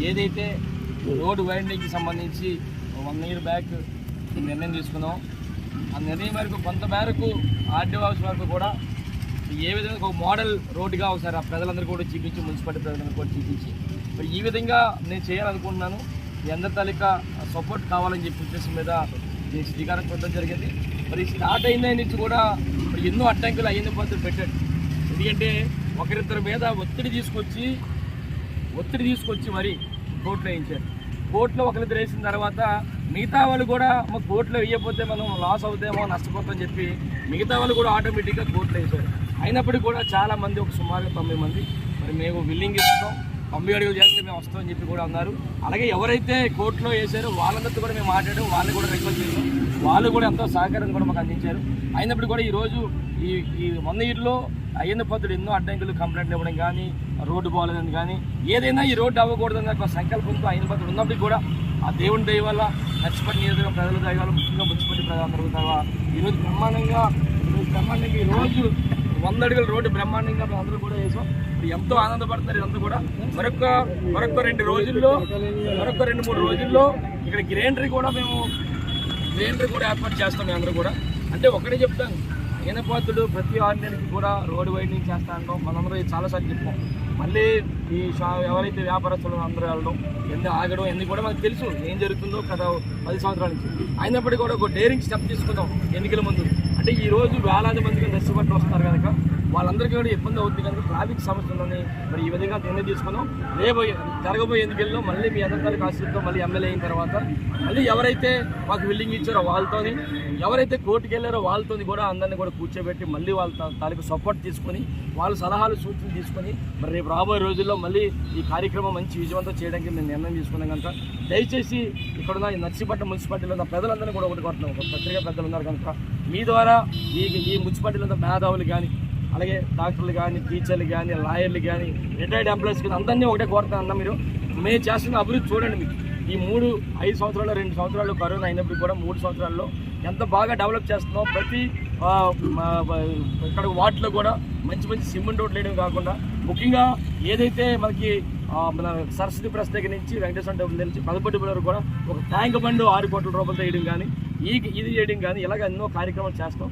ఏదైతే రోడ్ వైండింగ్కి సంబంధించి 1 year back నిర్ణయం తీసుకున్నాం, ఆ నిర్ణయం మేరకు కొంత మేరకు ఆర్డీఓ ఆఫీస్ వరకు కూడా ఏ విధంగా ఒక మోడల్ రోడ్డుగా ఒకసారి ఆ ప్రజలందరూ కూడా చూపించి, మున్సిపాలిటీ ప్రజలందరూ కూడా చూపించి మరి ఈ విధంగా నేను చేయాలనుకుంటున్నాను. మీ అందరి తాలూకా సపోర్ట్ కావాలని చెప్పి ఉద్దేశం మీద నేను శ్రీకారం చుట్టడం జరిగింది. మరి స్టార్ట్ అయిన నుంచి కూడా మరి ఎన్నో అడ్డంకులు అయిన పద్ధతులు పెట్టాడు. ఎందుకంటే ఒకరిద్దరి మీద ఒత్తిడి తీసుకొచ్చి మరి కోర్టులో వేయించారు. కోర్టులో ఒకరిద్దరు వేసిన తర్వాత మిగతా వాళ్ళు కూడా మాకు కోర్టులో వేయకపోతే మనం లాస్ అవుతామో, నష్టపోతామని చెప్పి మిగతా వాళ్ళు కూడా ఆటోమేటిక్గా కోర్టులో వేసారు. అయినప్పటికీ కూడా చాలామంది, ఒక సుమారుగా 9 మంది మరి మేము విల్లింగ్ ఇస్తాం, 90 అడుగులు చేస్తే మేము వస్తామని చెప్పి కూడా అన్నారు. అలాగే ఎవరైతే కోర్టులో వేసారో వాళ్ళందరితో కూడా మేము మాట్లాడాం, వాళ్ళని కూడా రిక్వెస్ట్ చేసాం. వాళ్ళు కూడా ఎంతో సహకారం కూడా మాకు అందించారు. అయినప్పుడు కూడా ఈరోజు ఈ 1 yearలో అయ్యన్న పద్ధతులు ఎన్నో అడ్డంకులు, కంప్లైంట్లు ఇవ్వడం కానీ, రోడ్డు బాగోలేదని కానీ, ఏదైనా ఈ రోడ్డు అవ్వకూడదని ఒక సంకల్పంతో అయ్యన్న పద్ధతులు ఉన్నప్పటికీ కూడా ఆ దేవుని దయ వల్ల, నచ్చిపట్టి నియోజకవర్గం ప్రజల దయ వల్ల, ముఖ్యంగా మున్సిపాలిటీ ప్రజలందరూ ఈరోజు బ్రహ్మాండంగా ఈరోజు 100 అడుగుల రోడ్డు బ్రహ్మాండంగా అందరూ కూడా వేసాం. ఎంతో ఆనందపడతారు. ఇదంతా కూడా మరొక 2 రోజుల్లో, మరొక 2-3 రోజుల్లో ఇక్కడ గ్రైండరీ కూడా ఏర్పాటు చేస్తాం. అందరూ కూడా అంటే ఒకటే చెప్తాను, ఈయనపాత్రుడు ప్రతి 6 నెలలకి కూడా రోడ్డు వైండింగ్ చేస్తా అంటాం. మనందరూ చాలాసార్లు చెప్పాం. మళ్ళీ ఈ ఎవరైతే వ్యాపారస్తులు అందరూ వెళ్ళడం, ఎన్ని ఆగడం, ఎన్ని కూడా మనకు తెలుసు ఏం జరుగుతుందో గత 10 సంవత్సరాల నుంచి. అయినప్పటికీ కూడా ఒక డేరింగ్ స్టెప్ తీసుకుందాం ఎన్నికల ముందు. అంటే ఈరోజు వేలాది మందికి నష్టపట్టు వస్తున్నారు కనుక వాళ్ళందరికీ కూడా ఇబ్బంది అవుతుంది కనుక ట్రాఫిక్ సమస్యలని మరి ఈ విధంగా నిర్ణయం తీసుకున్నాం. జరగబోయే ఎన్నికల్లో మళ్ళీ మీ అందరి ఆశీర్వాదంతో మళ్ళీ ఎమ్మెల్యే అయిన తర్వాత మళ్ళీ ఎవరైతే మాకు విల్లింగ్ ఇచ్చారో వాళ్ళతోని, ఎవరైతే కోర్టుకు వెళ్ళారో వాళ్ళతోని కూడా అందరినీ కూడా కూర్చోబెట్టి మళ్ళీ వాళ్ళ తాలూకు సపోర్ట్ తీసుకొని, వాళ్ళ సలహాలు సూచనలు తీసుకొని మరి రేపు రాబోయే రోజుల్లో మళ్ళీ ఈ కార్యక్రమం మంచి విజయవంతం చేయడానికి మేము నిర్ణయం తీసుకున్నాం కనుక దయచేసి ఇక్కడున్న ఈ నర్సీపట్నం మున్సిపాలిటీలో ఉన్న ప్రజలందరినీ కూడా ఒకటి కొట్టినాం. ఒక పత్రికా పెద్దలు ఉన్నారు కనుక మీ ద్వారా ఈ మున్సిపాలిటీలో ఉన్న మేధావులు కానీ, అలాగే డాక్టర్లు కానీ, టీచర్లు కానీ, లాయర్లు కానీ, రిటైర్డ్ ఎంప్లాయీస్ కానీ అందరినీ ఒకటే కోరుతా అన్నా, మీరు మేము చేస్తున్న అభివృద్ధి చూడండి. మీకు ఈ 5 సంవత్సరాలు, 2 సంవత్సరాలు కరోనా అయినప్పుడు కూడా 3 సంవత్సరాల్లో ఎంత బాగా డెవలప్ చేస్తున్నాం. ప్రతి ఇక్కడ వార్డులో కూడా మంచి సిమెంట్ రోడ్లు వేయడం కాకుండా, ముఖ్యంగా ఏదైతే మనకి మన సరస్వతి ప్రెస్ దగ్గర నుంచి వెంకటేశ్వర టెంపుల్ నుంచి పదపట్టి వరకు కూడా ఒక ట్యాంక్ బండ్ 6 కోట్ల రూపాయలతో వేయడం కానీ, ఇది చేయడం కానీ, ఇలాగ ఎన్నో కార్యక్రమాలు చేస్తాం.